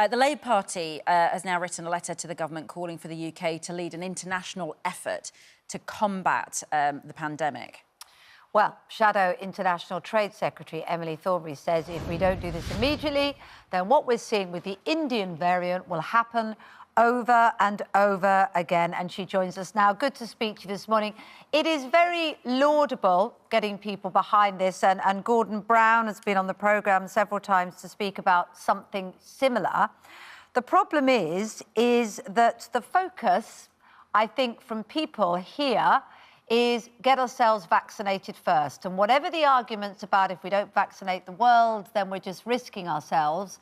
The Labour Party has now written a letter to the government calling for the UK to lead an international effort to combat the pandemic. Well, Shadow International Trade Secretary Emily Thornberry says if we don't do this immediately, then what we're seeing with the Indian variant will happen over and over again. And she joins us now. Good to speak to you this morning. It is very laudable getting people behind this. And Gordon Brown has been on the programme several times to speak about something similar. The problem is that the focus, I think, from people here is get ourselves vaccinated first. And whatever the arguments about if we don't vaccinate the world, then we're just risking ourselves,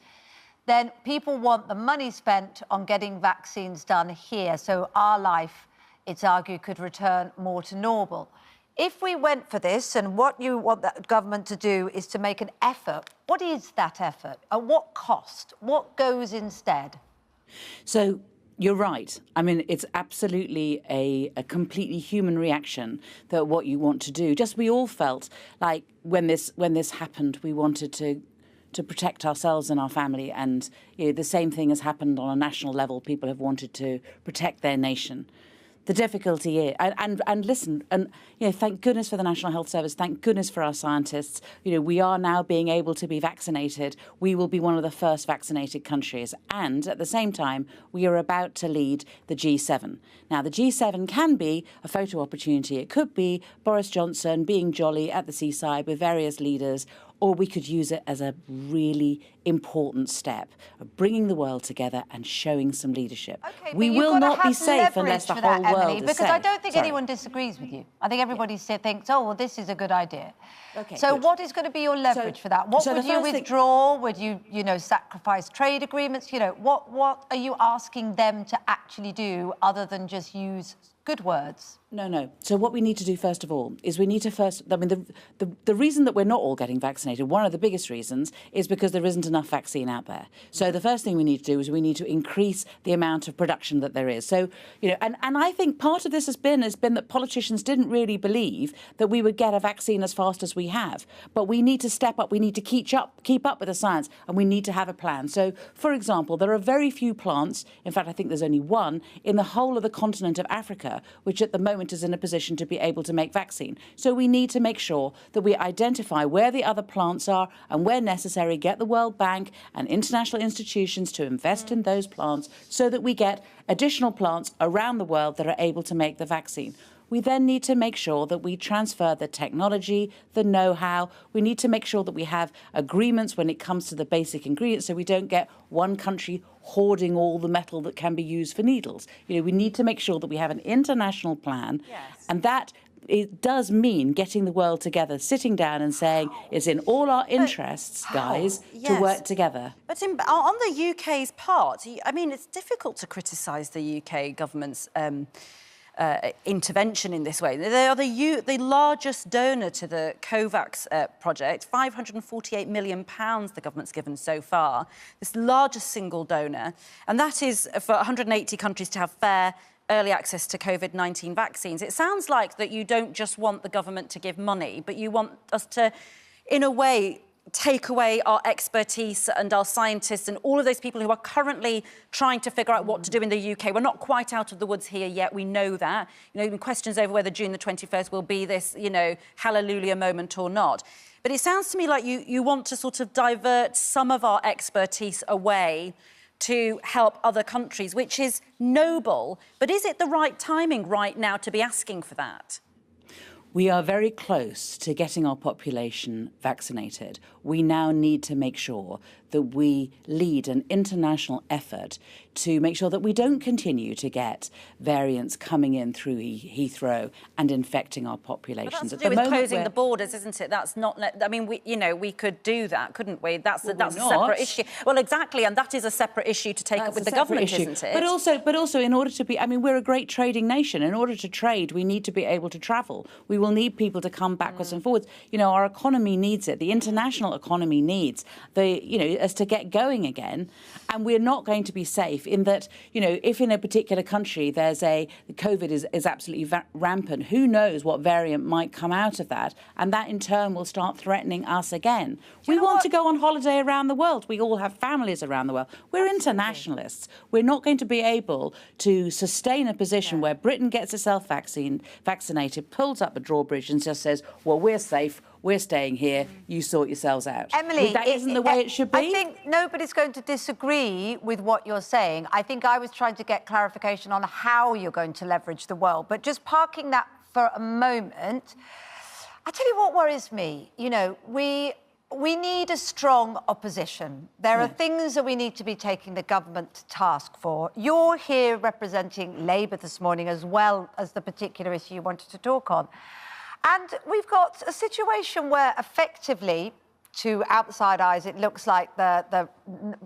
then people want the money spent on getting vaccines done here. So our life, it's argued, could return more to normal. If we went for this, and what you want the government to do is to make an effort, what is that effort? At what cost? What goes instead? So you're right. I mean, it's absolutely a completely human reaction that what you want to do. Just we all felt like when this happened, we wanted to protect ourselves and our family. And the same thing has happened on a national level. People have wanted to protect their nation. The difficulty is, and listen, and thank goodness for the National Health Service. Thank goodness for our scientists. We are now being able to be vaccinated. We will be one of the first vaccinated countries. And at the same time, we are about to lead the G7. Now, the G7 can be a photo opportunity. It could be Boris Johnson being jolly at the seaside with various leaders, or we could use it as a really important step of bringing the world together and showing some leadership. Okay, we will not be safe unless the whole world is safe. Because I don't think anyone disagrees with you. I think everybody thinks, oh, well, this is a good idea. Okay, so good. What is going to be your leverage for that? What would you withdraw? Would you, sacrifice trade agreements? What are you asking them to actually do other than just use good words? No. So what we need to do, first of all, is we need to the reason that we're not all getting vaccinated, one of the biggest reasons, is because there isn't enough vaccine out there. So the first thing we need to do is we need to increase the amount of production that there is. So, and I think part of this has been that politicians didn't really believe that we would get a vaccine as fast as we have. But we need to step up, we need to keep up with the science, and we need to have a plan. So, for example, there are very few plants, in fact, I think there's only one, in the whole of the continent of Africa, which at the moment is in a position to be able to make vaccine. So we need to make sure that we identify where the other plants are and where necessary, get the World Bank and international institutions to invest in those plants so that we get additional plants around the world that are able to make the vaccine. We then need to make sure that we transfer the technology, the know-how. We need to make sure that we have agreements when it comes to the basic ingredients so we don't get one country hoarding all the metal that can be used for needles. We need to make sure that we have an international plan. Yes. And that it does mean getting the world together, sitting down and saying it's in all our interests, guys, to work together. But on the UK's part, I mean, it's difficult to criticise the UK government's intervention in this way. They are the largest donor to the COVAX project, £548 million the government's given so far, this largest single donor, and that is for 180 countries to have fair early access to COVID-19 vaccines. It sounds like that you don't just want the government to give money, but you want us to, in a way, take away our expertise and our scientists and all of those people who are currently trying to figure out what to do in the UK. We're not quite out of the woods here yet. We know that. Questions over whether June the 21st will be this, hallelujah moment or not. But it sounds to me like you want to sort of divert some of our expertise away to help other countries, which is noble. But is it the right timing right now to be asking for that? We are very close to getting our population vaccinated. We now need to make sure that we lead an international effort to make sure that we don't continue to get variants coming in through Heathrow and infecting our populations. But that's to do with closing the borders, isn't it? That's not. I mean, we could do that, couldn't we? That's a separate issue. Well, exactly, and that is a separate issue to take up with the government, isn't it? But also, in order to be, I mean, we're a great trading nation. In order to trade, we need to be able to travel. We will need people to come backwards and forwards. You know, our economy needs it. The international economy needs us to get going again. And we're not going to be safe in that, you know, if in a particular country COVID is absolutely rampant, who knows what variant might come out of that? And that in turn will start threatening us again. We want to go on holiday around the world. We all have families around the world. We're internationalists. We're not going to be able to sustain a position where Britain gets itself vaccinated, pulls up the drawbridge and just says, well, we're safe, we're staying here, you sort yourselves out. Emily, that isn't the way it should be. I think nobody's going to disagree with what you're saying. I think I was trying to get clarification on how you're going to leverage the world. But just parking that for a moment, I tell you what worries me. You know, we need a strong opposition. There are things that we need to be taking the government to task for. You're here representing Labour this morning as well as the particular issue you wanted to talk on. And we've got a situation where effectively, to outside eyes, it looks like the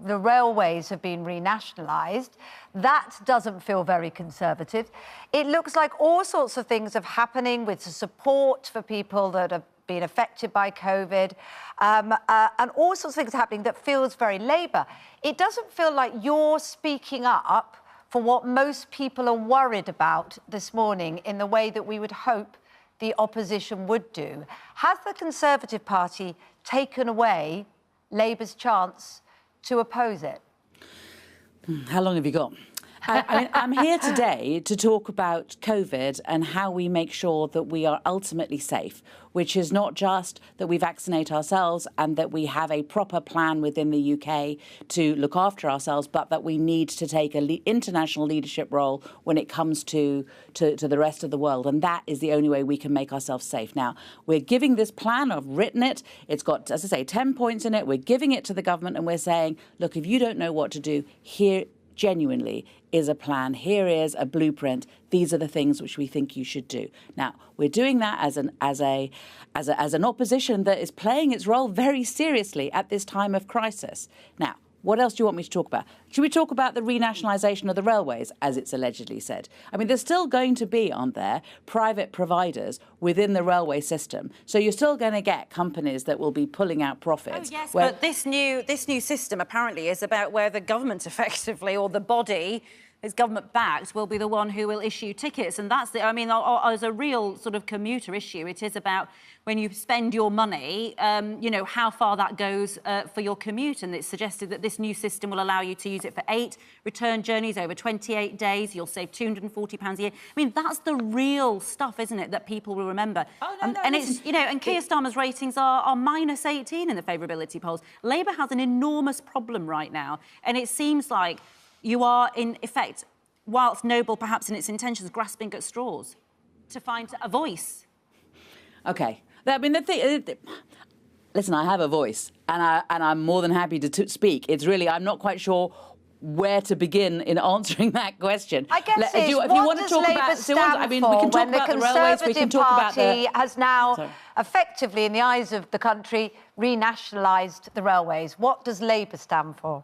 railways have been renationalised. That doesn't feel very conservative. It looks like all sorts of things are happening with the support for people that have been affected by COVID, and all sorts of things happening that feels very Labour. It doesn't feel like you're speaking up for what most people are worried about this morning in the way that we would hope the opposition would do. Has the Conservative Party taken away Labour's chance to oppose it? How long have you got? I mean, I'm here today to talk about COVID and how we make sure that we are ultimately safe, which is not just that we vaccinate ourselves and that we have a proper plan within the UK to look after ourselves, but that we need to take an international leadership role when it comes to the rest of the world. And that is the only way we can make ourselves safe. Now, we're giving this plan, I've written it, it's got, as I say, 10 points in it. We're giving it to the government and we're saying, look, if you don't know what to do, here genuinely is a plan. Here is a blueprint. These are the things which we think you should do. Now, we're doing that as an opposition that is playing its role very seriously at this time of crisis. Now, what else do you want me to talk about? Should we talk about the renationalisation of the railways, as it's allegedly said? I mean, there's still going to be, aren't there, private providers within the railway system. So you're still going to get companies that will be pulling out profits. Oh, yes, but this new system apparently is about where the government effectively, or the body is government-backed, will be the one who will issue tickets. And that's I mean, as a real sort of commuter issue, it is about when you spend your money, you know, how far that goes for your commute. And it's suggested that this new system will allow you to use it for 8 return journeys over 28 days. You'll save £240 a year. I mean, that's the real stuff, isn't it, that people will remember? Oh, no, and it's, you know, and Keir Starmer's ratings are minus 18 in the favourability polls. Labour has an enormous problem right now. And it seems like you are, in effect, whilst noble perhaps in its intentions, grasping at straws to find a voice. OK. I mean, listen, I have a voice and I'm more than happy to speak. It's really, I'm not quite sure where to begin in answering that question. I guess if you want to talk about, I mean, we can talk about the railways, we can talk about the has now effectively, in the eyes of the country, renationalised the railways. What does Labour stand for?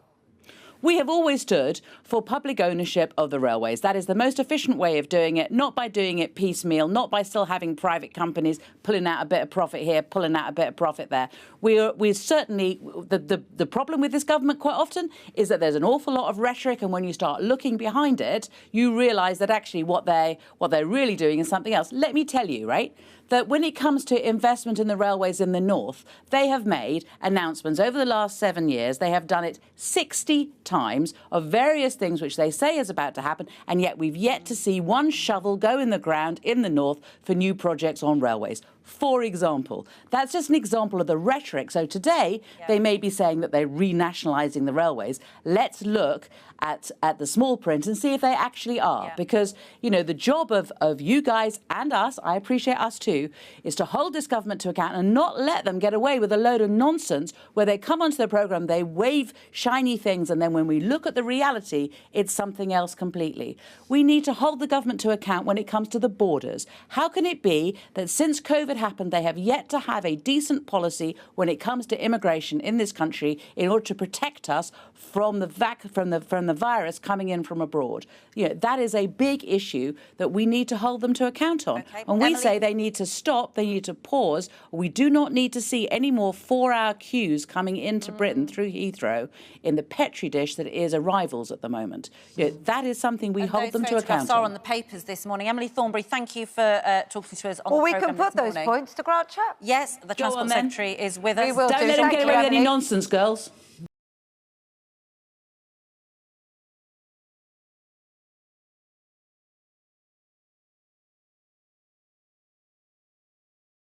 We have always stood for public ownership of the railways. That is the most efficient way of doing it, not by doing it piecemeal, not by still having private companies pulling out a bit of profit here, pulling out a bit of profit there. We're certainly, the problem with this government quite often is that there's an awful lot of rhetoric, and when you start looking behind it, you realise that actually what they're really doing is something else. Let me tell you, right, that when it comes to investment in the railways in the north, they have made announcements over the last 7 years. They have done it 60 times of various things which they say is about to happen, and yet we've yet to see one shovel go in the ground in the north for new projects on railways. For example, that's just an example of the rhetoric. So today, they may be saying that they're renationalising the railways. Let's look at the small print and see if they actually are. Because, you know, the job of you guys and us, I appreciate us too, is to hold this government to account and not let them get away with a load of nonsense where they come onto the programme, they wave shiny things, and then when we look at the reality, it's something else completely. We need to hold the government to account when it comes to the borders. How can it be that since COVID COVID happened, they have yet to have a decent policy when it comes to immigration in this country in order to protect us from the virus coming in from abroad. You know, that is a big issue that we need to hold them to account on. Okay. And we say they need to stop, they need to pause. We do not need to see any more 4-hour queues coming into Britain through Heathrow in the petri dish that is arrivals at the moment. You know, that is something we hold them to account are on. on the papers this morning. Emily Thornberry, thank you for talking to us on the Well, we programme can put this those morning. points to Groucho. Yes, the Transport Secretary is with us. We will Don't do. let them Thank get you, away with any Emily. nonsense, girls.